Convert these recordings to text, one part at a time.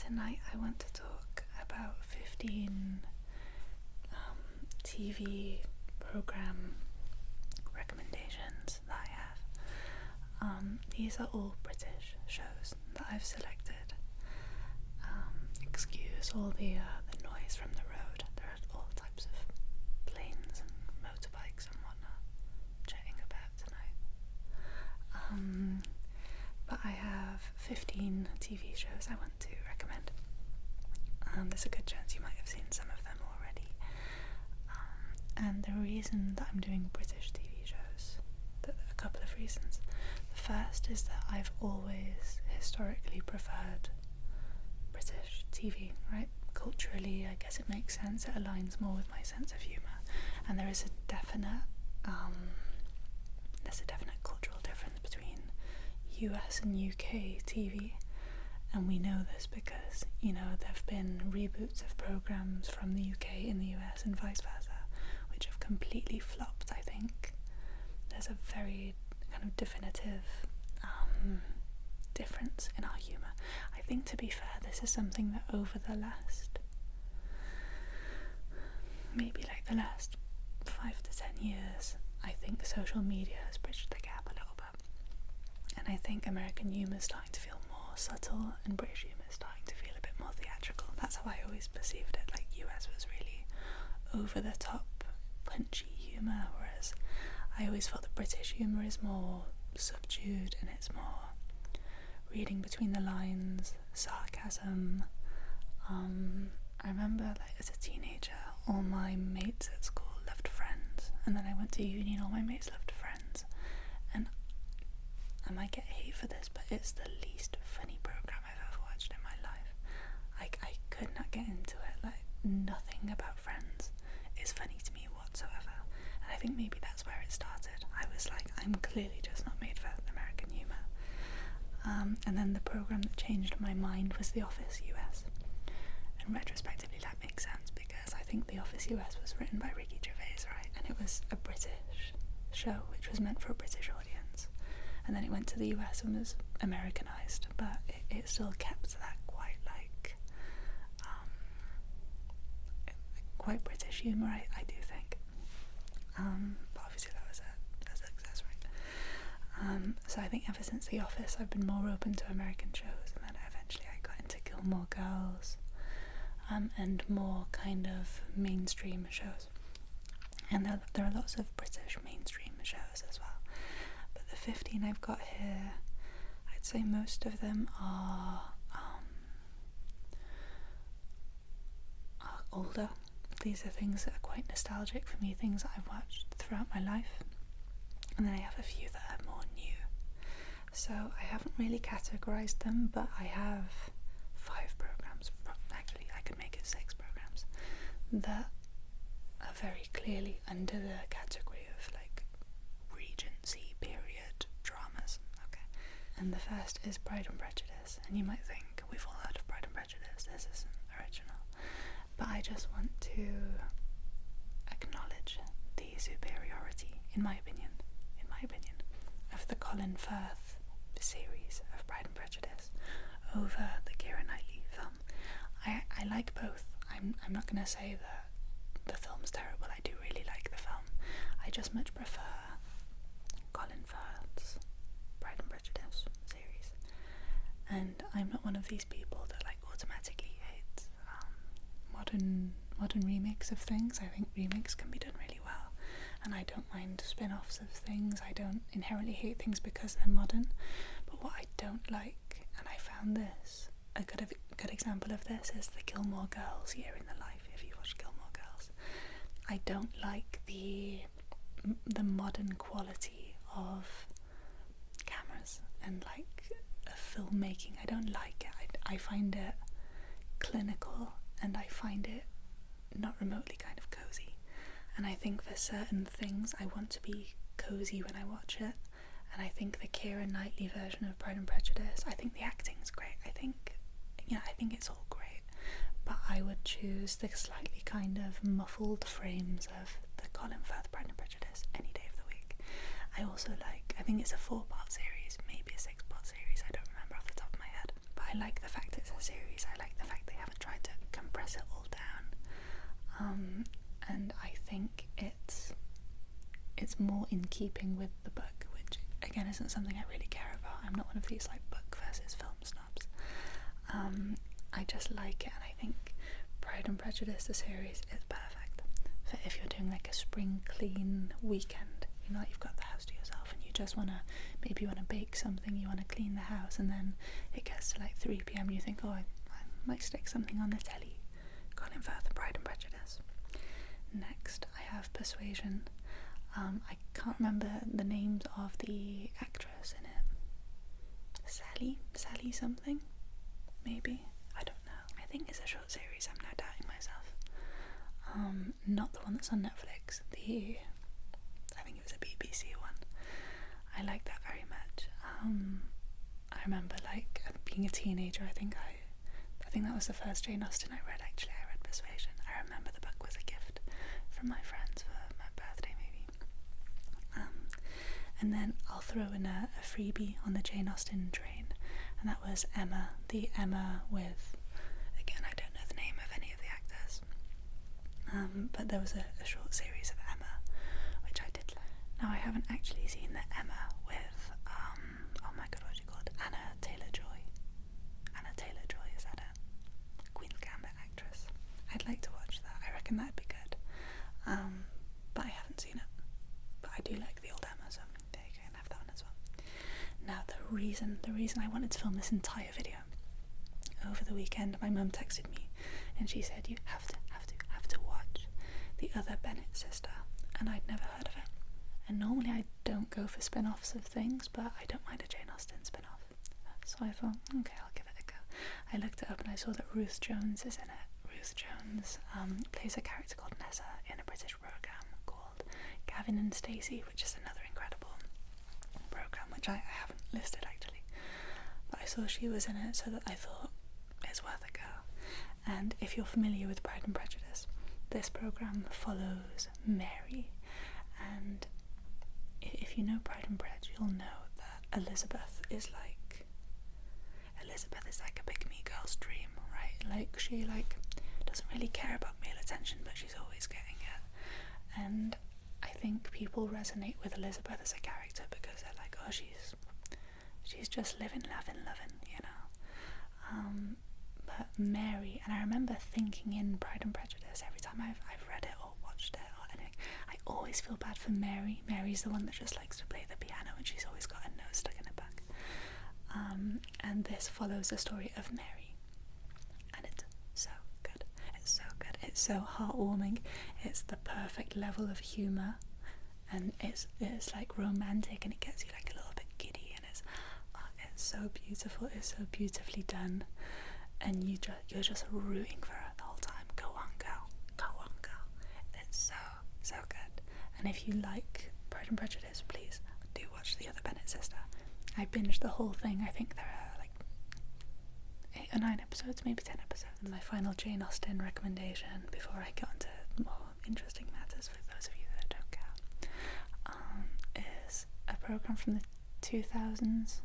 Tonight I want to talk about 15 TV program recommendations that I have. These are all British shows that I've selected. Excuse all the noise from the road. There are all types of planes and motorbikes and whatnot jetting about tonight. But I have 15 TV shows I want to recommend. There's a good chance you might have seen some of them already. And the reason that I'm doing British TV shows, a couple of reasons. The first is that I've always historically preferred British TV, right? Culturally, I guess it makes sense. It aligns more with my sense of humour, and there is a definite cultural difference between US and UK TV, and we know this because there have been reboots of programs from the UK in the US and vice versa, which have completely flopped. I think there's a very kind of definitive difference in our humour. I think, to be fair, this is something that over the last 5 to 10 years, I think social media has bridged the gap a little bit, and I think American humour is starting to feel more subtle and British humour is starting to feel a bit more theatrical. That's how I always perceived it. Like, US was really over the top punchy humour, whereas I always felt that British humour is more subdued and it's more reading between the lines, sarcasm. I remember, as a teenager, all my mates at school loved Friends, and then I went to uni and all my mates loved Friends, and I might get hate for this, but it's the least funny program I've ever watched in my life. I could not get into it. Nothing about Friends is funny to me whatsoever, and I think maybe that's where it started. I was like, I'm clearly just not made for American humour. And then the program that changed my mind was The Office US. And retrospectively that makes sense, because I think The Office US was written by Ricky Gervais, right? And it was a British show which was meant for a British audience. And then it went to the US and was Americanized, but it still kept that quite British humour, I do think. But obviously that was a success, right? So I think ever since The Office I've been more open to American shows, and then eventually I got into Gilmore Girls, and more kind of mainstream shows. And there are lots of British mainstream shows as well. But the 15 I've got here, I'd say most of them are older. These are things that are quite nostalgic for me, things that I've watched throughout my life. And then I have a few that are more new. So I haven't really categorised them, but I have 5 programs. Actually, I could make it 6 programs that are very clearly under the category of Regency period dramas. Okay. And the first is Pride and Prejudice. And you might think, we've all heard of Pride and Prejudice, this isn't original. But I just want to acknowledge the superiority, in my opinion, of the Colin Firth series of Pride and Prejudice over the Keira Knightley film. I like both. I'm not going to say that the film's terrible. I do really like the film. I just much prefer Colin Firth's Pride and Prejudice series. And I'm not one of these people that automatically hates modern remakes of things. I think remakes can be done really well, and I don't mind spin-offs of things. I don't inherently hate things because they're modern, but what I don't like, and I found this a good example of this, is the Gilmore Girls Year in the Life. If you watch Gilmore Girls, I don't like the modern quality of cameras and filmmaking. I don't like it. I find it clinical, and I find it not remotely kind of cozy. And I think for certain things I want to be cozy when I watch it. And I think the Keira Knightley version of Pride and Prejudice, I think the acting's great. I think it's all great. But I would choose the slightly kind of muffled frames of the Colin Firth Pride and Prejudice any day of the week. I also I think it's a 4-part series, maybe a 6-part series, I don't remember off the top of my head. But I like the fact it's a series. I like the it's more in keeping with the book, which again isn't something I really care about. I'm not one of these like book versus film snobs. I just like it, and I think Pride and Prejudice, the series, is perfect for if you're doing like a spring clean weekend. You know, like you've got the house to yourself and you just maybe you want to bake something, you want to clean the house, and then it gets to like 3 p.m. and you think, oh, I might stick something on the telly. Colin Firth, Pride and Prejudice. Next, I have Persuasion. I can't remember the names of the actress in it. Sally something? Maybe? I don't know. I think it's a short series, I'm now doubting myself. Not the one that's on Netflix. I think it was a BBC one. I like that very much. I remember like being a teenager, I think that was the first Jane Austen I read actually. I read Persuasion. I remember the book was a gift from my friends for my birthday maybe. And then I'll throw in a freebie on the Jane Austen train, and that was Emma. The Emma with, again, I don't know the name of any of the actors, but there was a short series of Emma which I did like. Now I haven't actually seen the Emma with oh my god, what's she called? Anna Taylor-Joy, is that it? Queen's Gambit actress. I'd like to watch that. I reckon that'd be good. But I haven't seen it. But I do like the old Emma, so there you go, and have that one as well. Now the reason I wanted to film this entire video over the weekend, my mum texted me and she said you have to watch The Other Bennet Sister, and I'd never heard of it. And normally I don't go for spin-offs of things, but I don't mind a Jane Austen spin-off. So I thought, okay, I'll give it a go. I looked it up and I saw that Ruth Jones is in it. Ruth Jones plays a character called Nessa in a British programme called Gavin and Stacey, which is another incredible programme, which I haven't listed actually. But I saw she was in it, so that I thought it's worth a go. And if you're familiar with Pride and Prejudice, this programme follows Mary, and if you know Pride and Prejudice, you'll know that Elizabeth is like a big me girl's dream, right? Like she doesn't really care about male attention, but she's always getting it. And I think people resonate with Elizabeth as a character because they're like, oh, she's just living, loving, you know. But Mary, and I remember thinking in Pride and Prejudice, every time I've read it or watched it or anything, I always feel bad for Mary. Mary's the one that just likes to play the piano and she's always got her nose stuck in her back. And this follows the story of Mary, and it's so good. It's so heartwarming. It's the perfect level of humour, and it's like romantic, and it gets you like a little bit giddy, and it's so beautiful. It's so beautifully done, and you're just rooting for her the whole time. Go on, girl. It's so good. And if you like Pride and Prejudice, please do watch The Other Bennet Sister. I binged the whole thing. I think there are like 8 or 9 episodes, maybe 10 episodes. And my final Jane Austen recommendation before I get onto more interesting matters for those of you that don't care, is a programme from the 2000s,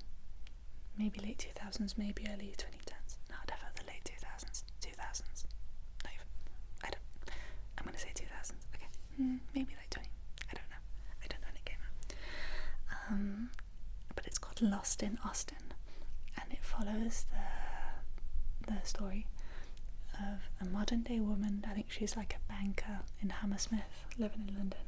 maybe late 2000s, maybe early 2010s. No, definitely the late 2000s. Not even. I'm going to say 2000s. Okay. Maybe like 20. I don't know when it came out. But it's called Lost in Austen, and it follows the story of a modern day woman. I think she's like a banker in Hammersmith, living in London,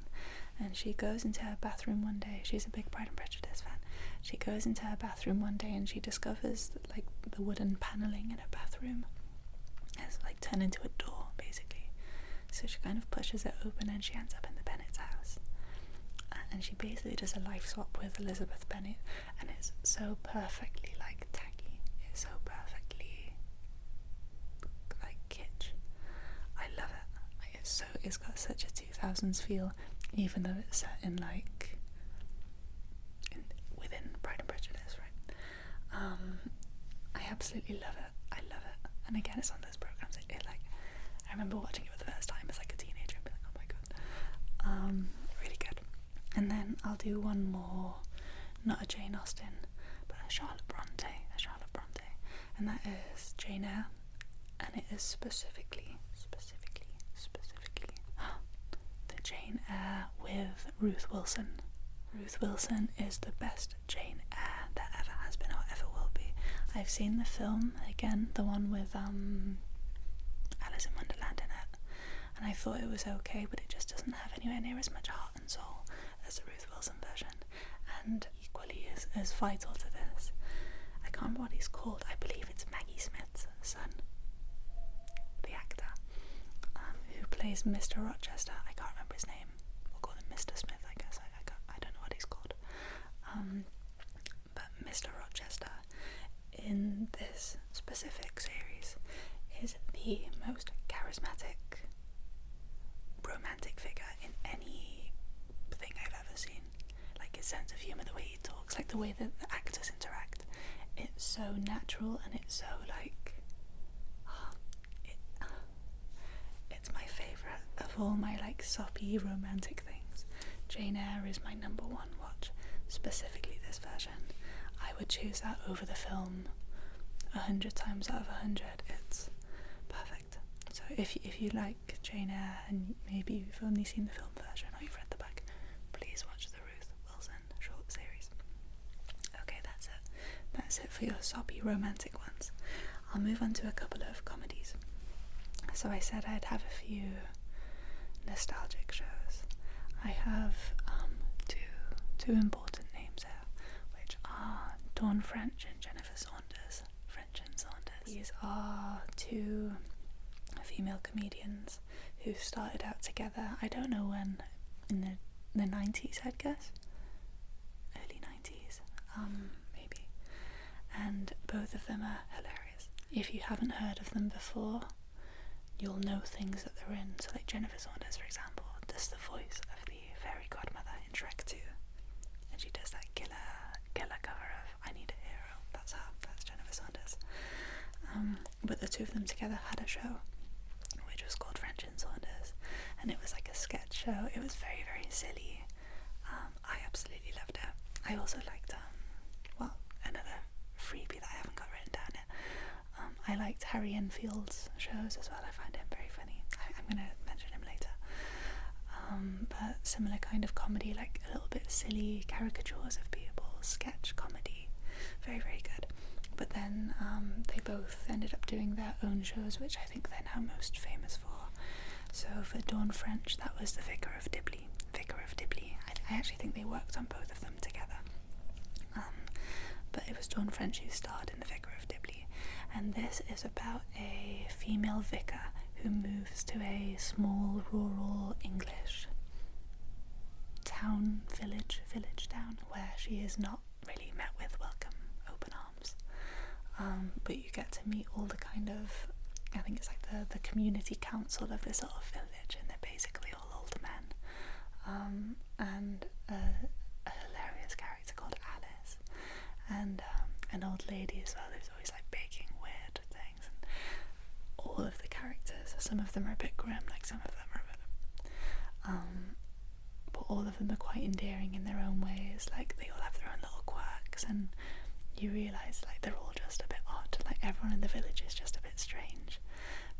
and she goes into her bathroom one day. She's a big Pride and Prejudice fan. She goes into her bathroom one day and she discovers that like the wooden panelling in her bathroom has like turned into a door basically. So she kind of pushes it open and she ends up in the Bennet's house. And she basically does a life swap with Elizabeth Bennet, and it's so perfectly like tacky. It's so perfectly like kitsch. I love it. It's got such a 2000s feel, even though it's set in like within Pride and Prejudice, right? I absolutely love it. I love it. And again, it's on those programs. I remember watching it for the first time as like a teenager and be like, oh my god, really good. And then I'll do one more, not a Jane Austen, but a Charlotte Bronte, and that is Jane Eyre, and it is specifically the Jane Eyre with Ruth Wilson. Ruth Wilson is the best Jane Eyre that ever has been or ever will be. I've seen the film, again, the one with Alice in Wonderland in it, and I thought it was okay, but it just doesn't have anywhere near as much heart and soul as the Ruth Wilson version, and equally as vital to this. I can't remember what he's called. I believe it's Maggie Smith's son, the actor, who plays Mr. Rochester. I can't remember his name. We'll call him Mr. Smith, I guess. I don't know what he's called. But Mr. Rochester in this specific series is the most charismatic romantic figure in anything I've ever seen. Like his sense of humour, the way he talks, like the way that the actors interact. It's so natural and it's so like it's my favourite of all my like soppy romantic things. Jane Eyre is my number one watch, specifically this version. I would choose that over the film 100 times out of 100. It's perfect. So if you like Jane Eyre and maybe you've only seen the film version or you've read the book, please watch the Ruth Wilson short series. Okay, that's it. That's it for your soppy romantic ones. I'll move on to a couple of comedies. So I said I'd have a few nostalgic shows. I have two important names here, which are Dawn French and Jennifer Saunders. French and Saunders. These are two female comedians who started out together, I don't know when, in the 90s, I'd guess. Early 90s, maybe. And both of them are hilarious. If you haven't heard of them before, you'll know things that they're in. So like Jennifer Saunders, for example, does the voice of the fairy godmother in Shrek 2. And she does that killer cover of I Need a Hero. That's her. That's Jennifer Saunders. But the two of them together had a show which was called French and Saunders, and it was like a sketch show. It was very, very silly. I absolutely loved it. I also liked another freebie that I haven't got written down yet. I liked Harry Enfield's shows as well. I find him very funny. I'm going to mention him later. But similar kind of comedy, like a little bit silly caricatures of people, sketch comedy, very, very good. But then they both ended up doing their own shows, which I think they're now most famous for. So for Dawn French, that was the Vicar of Dibley. I actually think they worked on both of them together. But it was Dawn French who starred in the Vicar of Dibley. And this is about a female vicar who moves to a small rural English town, village town, where she is not really met with welcome open arms. But you get to meet all the kind of, I think it's like the community council of this little village, and they're basically all older men. And a hilarious character called Alice, and an old lady as well who's always like baking weird things. And all of the characters, some of them are a bit grim, like some of them are a bit, but all of them are quite endearing in their own ways. Like they all have their own little quirks, and you realise like they're all just a bit odd. Like everyone in the village is just a bit strange.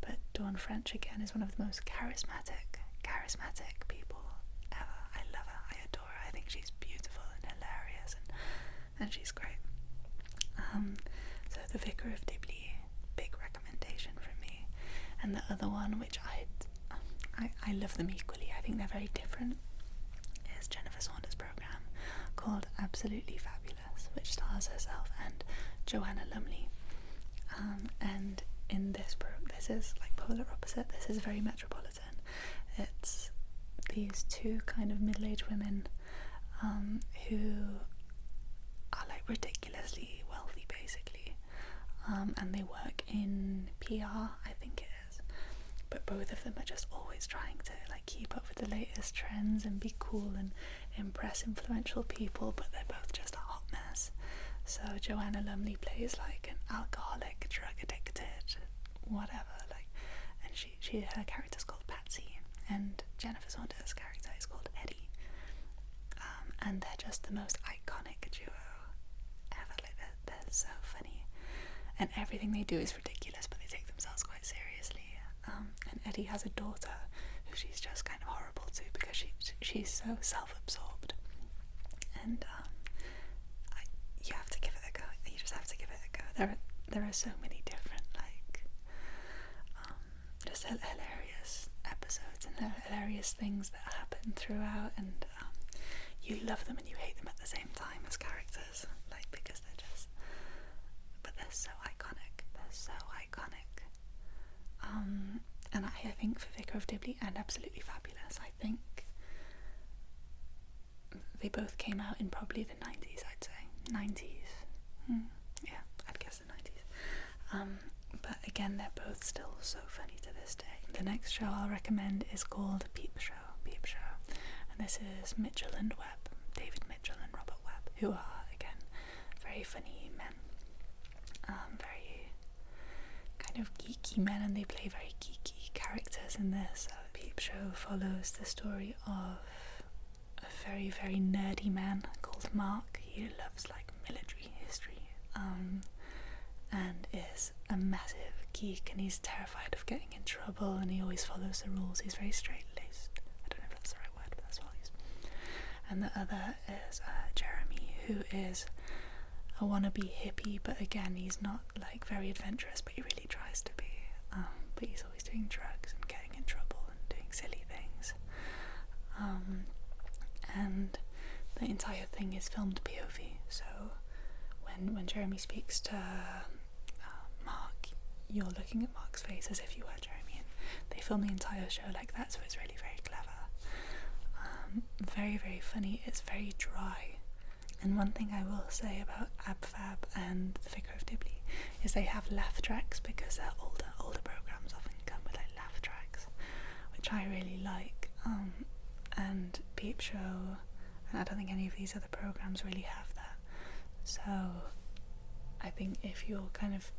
But Dawn French again is one of the most charismatic people ever. I love her. I adore her. I think she's beautiful and hilarious, and she's great. So the Vicar of Dibley, big recommendation from me. And the other one, which I love them equally, I think they're very different, is Jennifer Saunders' programme called Absolutely Fabulous, which stars herself and Joanna Lumley. And in this is like polar opposite. This is very metropolitan. It's these two kind of middle-aged women who are like ridiculously wealthy, basically, and they work in PR, I think it is. But both of them are just always trying to like keep up with the latest trends and be cool and impress influential people, but they're both just a hot mess. So Joanna Lumley plays like an alcoholic, drug addicted, whatever, like, and her character's called Patsy, and Jennifer Saunders' character is called Eddie. And they're just the most iconic duo ever. Like they're so funny, and everything they do is ridiculous, but they take themselves quite seriously. And Eddie has a daughter who she's just kind of horrible to, because she she's so self-absorbed, and you have to give it a go. You just have to give it a go. There are so many different just hilarious episodes and hilarious things that happen throughout, and you love them and you hate them at the same time as characters, like, because they're so iconic. They're so iconic. And I think for Vicar of Dibley and Absolutely Fabulous, I think they both came out in probably the 90s, I'd say. 90s. Yeah, I'd guess the 90s. But again, they're both still so funny to this day. The next show I'll recommend is called Peep Show. And this is Mitchell and Webb, David Mitchell and Robert Webb, who are, again, very funny men. Very kind of geeky men, and they play very geeky characters in this. Peep Show follows the story of a very, very nerdy man called Mark. He loves, like, military history, and is a massive geek, and he's terrified of getting in trouble, and he always follows the rules. He's very straight-laced. I don't know if that's the right word, but that's what I'll use. And the other is Jeremy, who is a wannabe hippie, but again, he's not, like, very adventurous, but he really tries to be. But he's always doing drugs and getting in trouble and doing silly things. And the entire thing is filmed POV, so when Jeremy speaks to Mark, you're looking at Mark's face as if you were Jeremy, and they film the entire show like that, so it's really, very clever. Very, very funny. It's very dry. And one thing I will say about AbFab and The Vicar of Dibley is they have laugh tracks, because they're older programs often come with, like, laugh tracks, which I really like. And Peep Show, and I don't think any of these other programs really have that. So I think if you're kind of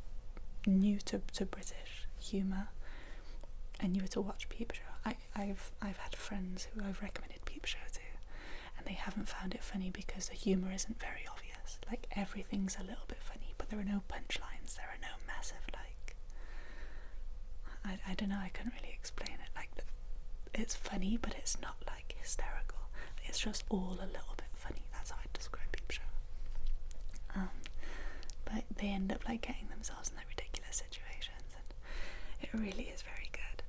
new to British humour and you were to watch Peep Show, I've had friends who I've recommended Peep Show to, and they haven't found it funny because the humour isn't very obvious. Like, everything's a little bit funny, but there are no punchlines, there are no massive, like, I don't know, I couldn't really explain it. Like, it's funny, but it's not, like, hysterical. It's just all a little bit funny. That's how I describe Peep Show. But they end up, like, getting themselves in, like, ridiculous situations, and it really is very good.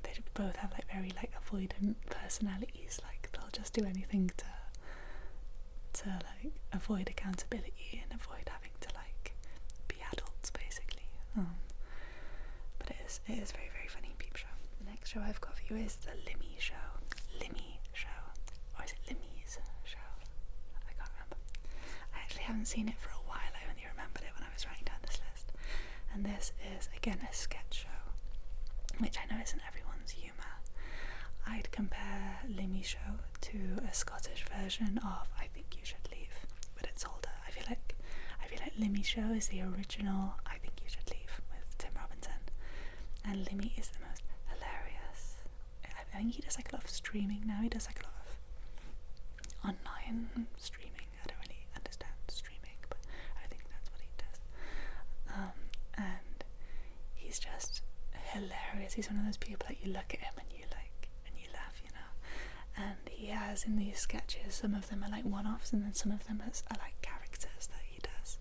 They both have, like, very, like, avoidant personalities. Like, they'll just do anything to like, avoid accountability and avoid having to, like, be adults, basically. But it is very, very funny, Peep Show. The next show I've got for you is the Limmy Show. Or is it Limmy's Show? I can't remember. I actually haven't seen it for a while. I only remembered it when I was writing down this list. And this is, again, a sketch show, which I know isn't everyone's humour. I'd compare Limmy Show to a Scottish version of I Think You Should Leave, but it's older. I feel like Limmy Show is the original I Think You Should Leave with Tim Robinson, and Limmy is the most hilarious. I think he does, like, a lot of streaming now. He does, like, a lot of online streaming. I don't really understand streaming, but I think that's what he does. And he's just hilarious. He's one of those people that you look at him and you laugh, you know. And he has, in these sketches, some of them are like one-offs, and then some of them are like characters that he does.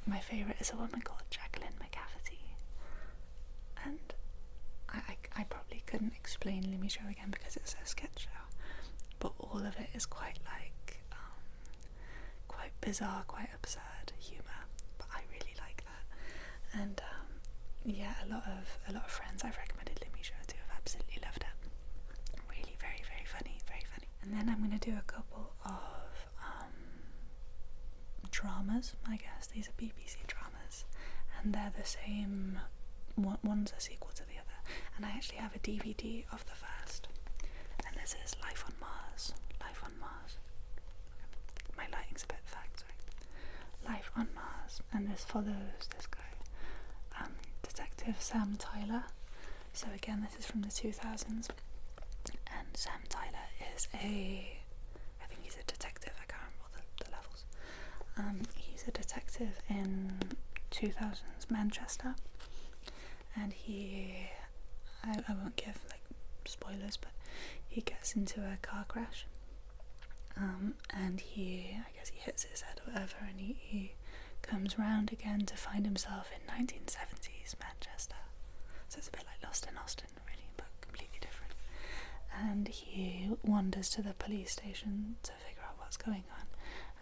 My favourite is a woman called Jacqueline McCafferty, and I probably couldn't explain Limmy Show again because it's a sketch show, but all of it is quite, like, quite bizarre, quite absurd humour, but I really like that. And yeah, a lot of friends I've recommended Limmy Show to have absolutely loved it. Really, very, very funny, very funny. And then I'm going to do a couple of dramas, I guess. These are BBC dramas, and they're the same. One's a sequel to the other, and I actually have a DVD of the first, and this is Life on Mars. My lighting's a bit fucked, sorry. Life on Mars, and this follows this guy, Detective Sam Tyler. So again, this is from the 2000s, and Sam Tyler is I think he's a detective, I can't remember the levels. He's a detective in 2000s Manchester, and I won't give, like, spoilers, but he gets into a car crash, and I guess he hits his head or whatever, and he comes round again to find himself in 1970s Manchester. So it's a bit like Lost in Austin, really, but completely different. And he wanders to the police station to figure out what's going on,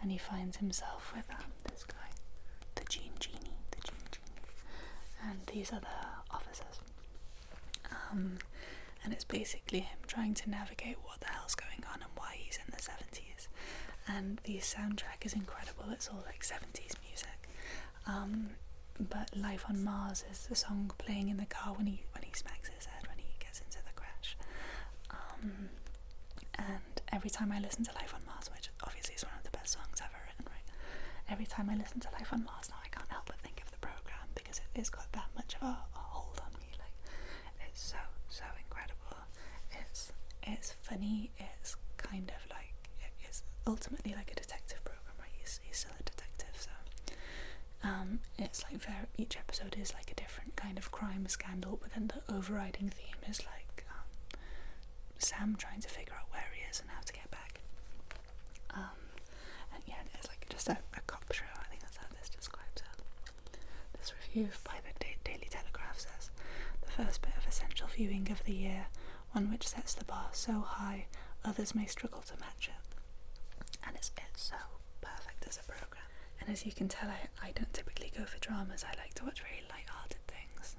and he finds himself with this guy, the Gene Genie, and these other officers. And it's basically him trying to navigate what the hell's going on and why he's in the 70s. And the soundtrack is incredible. It's all like 70s music. But Life on Mars is the song playing in the car when he smacks his head when he gets into the crash. And every time I listen to Life on Mars, which obviously is one of the best songs ever written, right? Every time I listen to Life on Mars now, I can't help but think of the program, because it's got that much of a hold on me. Like, it's so incredible. It's funny. It's kind of like, it's ultimately like a detective program, right? He's still a detective, so it's like each episode is like a different kind of crime scandal, but then the overriding theme is like Sam trying to figure out where he is and how to get back. And yeah, it's like just a cop show. I think that's how this describes it. This review by the Daily Telegraph says, the first bit of essential viewing of the year, one which sets the bar so high others may struggle to match it. And it's so perfect as a program. And as you can tell, I don't typically go for dramas. I like to watch very light-hearted things.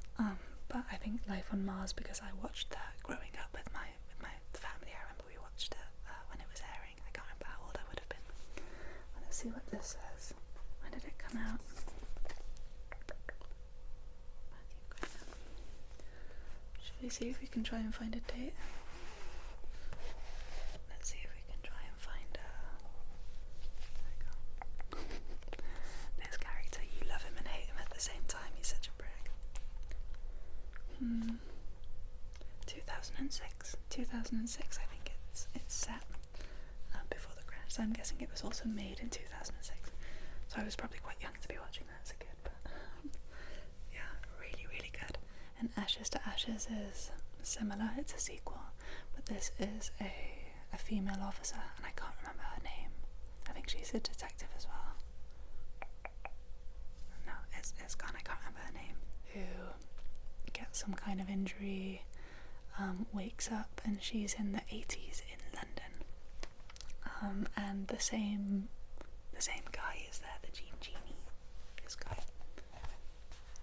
But I think Life on Mars, because I watched that growing up with my family. I remember we watched it when it was airing. I can't remember how old I would have been. Let's see what this says. When did it come out? Should we see if we can try and find a date? Let's see if we can try and find there we go. This character, you love him and hate him at the same time. He's such a prick. 2006, I think it's set before the crash, so I'm guessing it was also made in 2006, so I was probably quite young to be watching that as a kid, but yeah, really good. And Ashes to Ashes is similar. It's a sequel, but this is a female officer, and I can't remember her name. I think she's a detective as well. No, it's gone. I can't remember her name. Who gets some kind of injury, wakes up, and she's in the 80s in London. And the same guy is there, the Gene Genie. This guy,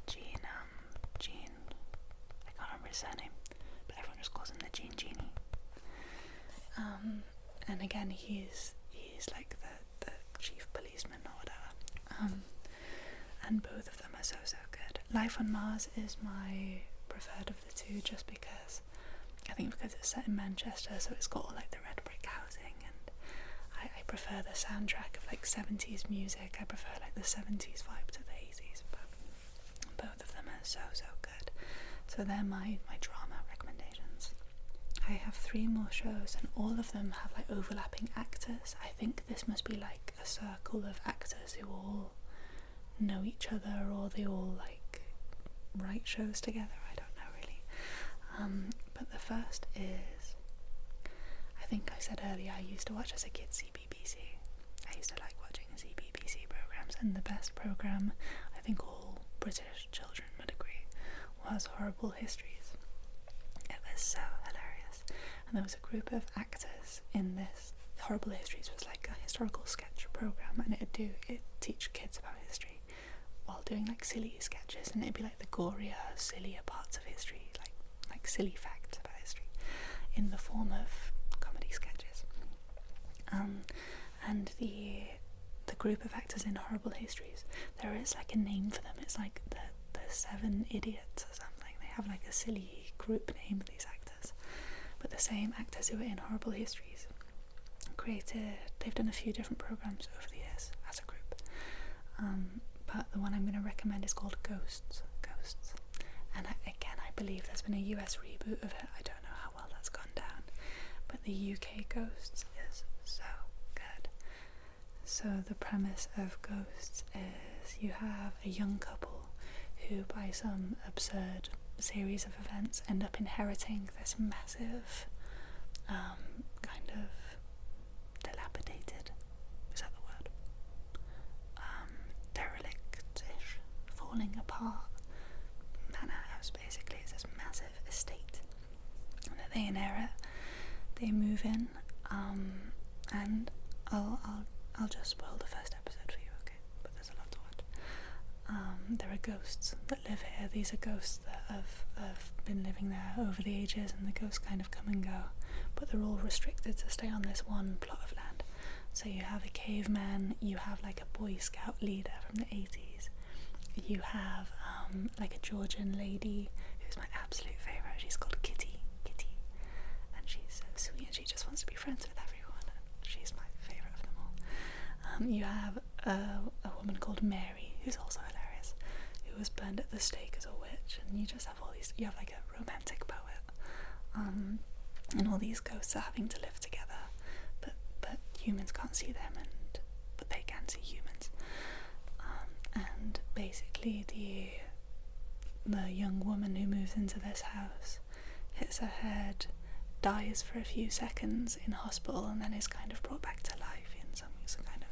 Gene. I can't remember his surname, but everyone just calls him the Gene Genie. And again, he's like the chief policeman or whatever. And both of them are so good. Life on Mars is my preferred of the two, just because it's set in Manchester, so it's got all like the red brick housing, and I prefer the soundtrack of like 70s music. I prefer like the 70s vibe to the 80s, but both of them are so good. So they're my drama recommendations. I have 3 more shows, and all of them have like overlapping actors. I think this must be like a circle of actors who all know each other, or they all like write shows together. I don't know really. But the first is, I think I said earlier, I used to watch as a kid CBBC. I used to like watching CBBC programs, and the best program, I think all British children would agree, was Horrible Histories. It was so hilarious, and there was a group of actors in this. Horrible Histories was like a historical sketch program, and it'd teach kids about history while doing like silly sketches, and it'd be like the gorier, sillier parts of history, like silly facts about history, in the form of comedy sketches. And the group of actors in Horrible Histories, there is like a name for them. It's like the 7 Idiots or something. They have like a silly group name for these actors. But the same actors who were in Horrible Histories they've done a few different programs over the years as a group. But the one I'm going to recommend is called Ghosts. And I believe there's been a US reboot of it. I don't know how well that's gone down, but the UK Ghosts is so good. So the premise of Ghosts is you have a young couple who, by some absurd series of events, end up inheriting this massive kind of dilapidated, is that the word? Derelict-ish, falling apart manor house. Basically, it's this massive estate that they inherit. They move in, and I'll just spoil the first episode for you, okay? But there's a lot to it. There are ghosts that live here. These are ghosts that have been living there over the ages, and the ghosts kind of come and go, but they're all restricted to stay on this one plot of land. So you have a caveman, you have like a Boy Scout leader from the 80s, you have like a Georgian lady who's my absolute favourite. She's called Kitty, and she's so sweet and she just wants to be friends with everyone, and she's my favourite of them all. You have a woman called Mary, who's also hilarious, who was burned at the stake as a witch, and you just have all these, you have like a romantic poet, and all these ghosts are having to live together, but humans can't see them, but they can see humans. And basically the young woman who moves into this house hits her head, dies for a few seconds in hospital, and then is kind of brought back to life in some kind of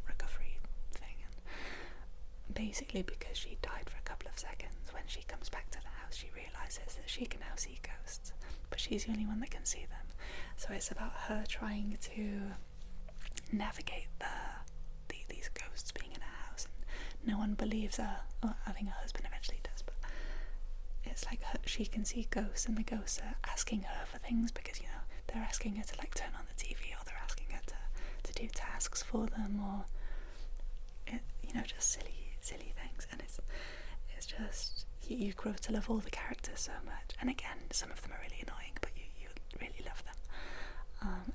recovery thing. And basically, because she died for a couple of seconds, when she comes back to the house, she realises that she can now see ghosts, but she's the only one that can see them. So it's about her trying to navigate these ghosts being in a house, and no one believes her. Well, I think her husband eventually does, but it's like she can see ghosts, and the ghosts are asking her for things because, you know, they're asking her to like turn on the TV, or they're asking her to do tasks for them, or just silly things. And it's just you grow to love all the characters so much. And again, some of them are really annoying, but you really love them.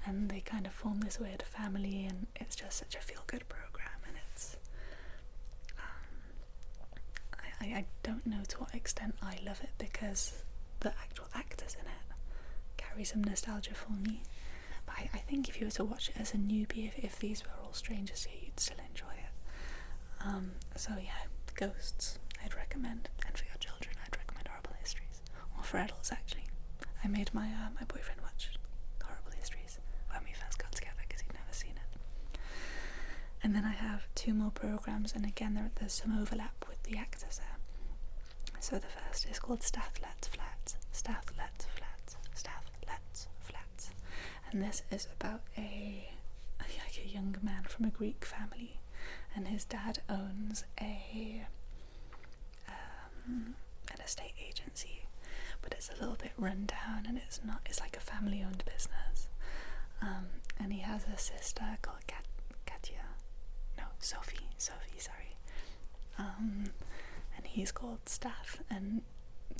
And they kind of form this weird family, and it's just such a feel-good program. And it's I don't know to what extent I love it, because the actual actors in it carry some nostalgia for me. But I think if you were to watch it as a newbie, if these were all strangers here, you'd still enjoy it. So yeah, Ghosts I'd recommend, and for your children I'd recommend Horrible Histories, or for adults actually. I made my boyfriend watch Horrible Histories when we first got together because he'd never seen it. And then I have 2 more programs, and again there's some overlap with the actors there. So the first is called Stathlet Flats, and this is about a young man from a Greek family, and his dad owns an estate agency, but it's a little bit run down, and it's like a family owned business. And he has a sister called Sophie, sorry. And he's called Stath, and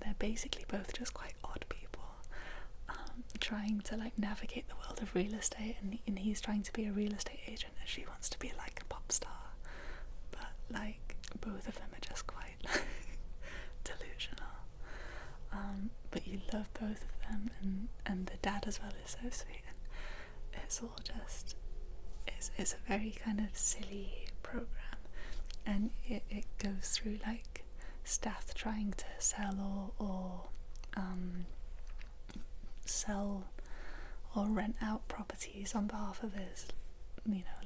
they're basically both just quite odd people, trying to like navigate the world of real estate, and he's trying to be a real estate agent, and she wants to be like a pop star, but like both of them are just quite delusional. But you love both of them, and the dad as well is so sweet, and it's all just it's a very kind of silly program, and it goes through like Stath trying to sell or sell or rent out properties on behalf of his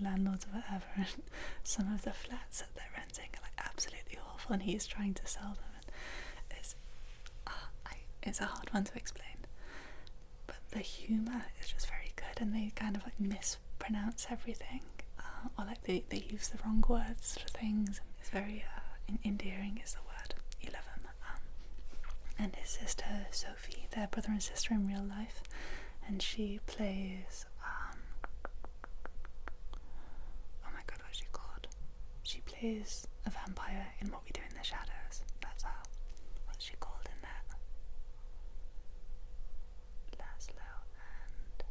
landlords or whatever, and some of the flats that they're renting are like absolutely awful, and he's trying to sell them, and it's a hard one to explain, but the humour is just very good, and they kind of like mispronounce everything, or like they use the wrong words for things, and it's very endearing is the word. You love him. And his sister Sophie, they're brother and sister in real life, and she plays oh my god, what's she called? She plays a vampire in What We Do in the Shadows. That's her. What's she called in that? Laszlo, and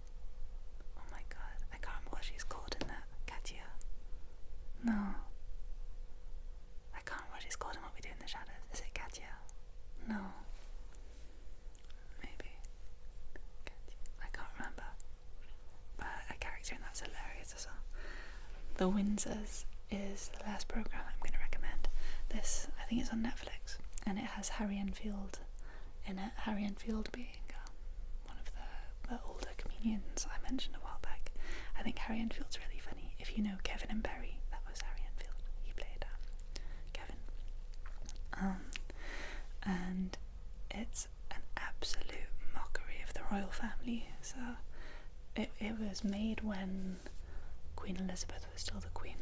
oh my god, I can't remember what she's called in that. Katya? No, I can't remember what she's called in What We Do in the Shadows. Is it Katya? No, maybe Katya. I can't remember, but a character in that's hilarious as well. The Windsors is the last program I'm going to recommend. This, I think, is on Netflix, and it has Harry Enfield in it. Harry Enfield being one of other older comedians I mentioned a while back. I think Harry Enfield's really funny. If you know Kevin and Perry, that was Harry Enfield. He played Kevin. And it's an absolute mockery of the royal family. So it was made when Queen Elizabeth was still the Queen.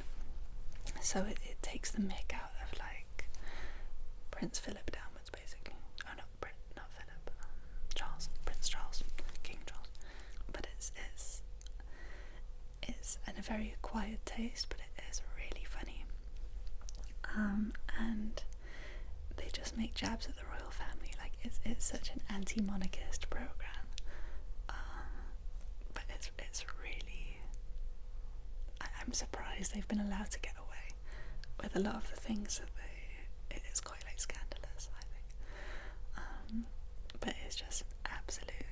So it takes the mick out of like Prince Philip downwards, basically. Oh no, not Philip. Charles, Prince Charles, King Charles. But it's in a very acquired taste, but it is really funny. And they just make jabs at the royal family. Like it's such an anti-monarchist program. But it's really. I'm surprised they've been allowed to get away with a lot of the things that it is quite like scandalous, I think. But it's just an absolute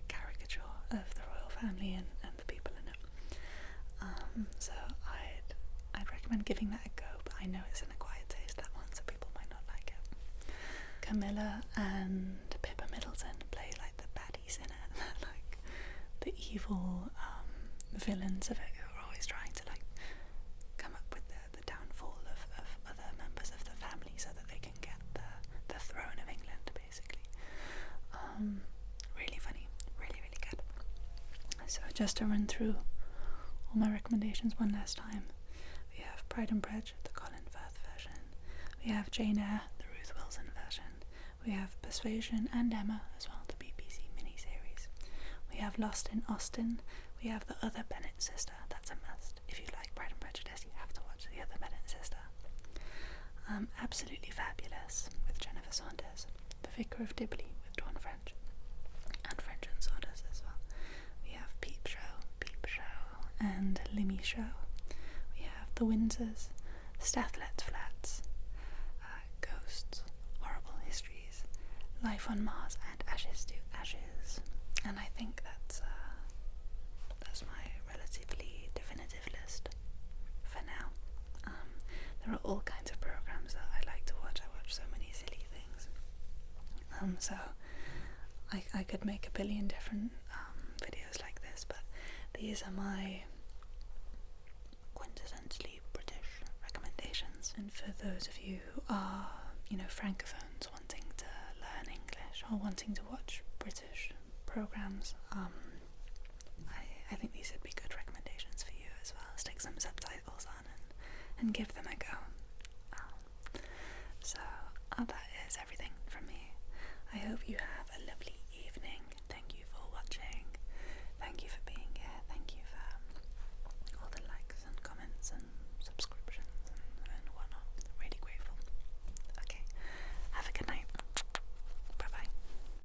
caricature of the royal family and the people in it. So I'd recommend giving that a go, but I know it's an acquired taste, that one, so people might not like it. Camilla and Pippa Middleton play like the baddies in it, like the evil villains of it, who are always trying to like come up with the downfall of other members of the family so that they can get the throne of England, basically. Really funny, really, really good. So just to run through all my recommendations one last time, we have Pride and Prejudice, the Colin Firth version. We have Jane Eyre, the Ruth Wilson version. We have Persuasion and Emma as well, the BBC miniseries. We have Lost in Austin. We have The Other Bennet Sister. That's a must. If you like Pride and Prejudice, you have to watch The Other Bennet Sister. Absolutely Fabulous with Jennifer Saunders. The Vicar of Dibley with Dawn French. And French and Saunders as well. We have Peep Show, and Limmy Show. We have The Windsors, Stathlet Flats, Ghosts, Horrible Histories, Life on Mars, and Ashes to Ashes. And I think that's my relatively definitive list for now. There are all kinds of programs that I like to watch. I watch so many silly things. So I could make a billion different videos like this, but these are my quintessentially British recommendations. And for those of you who are, francophones wanting to learn English or wanting to watch British programs, I think these would be good recommendations for you as well. Stick some subtitles on and give them a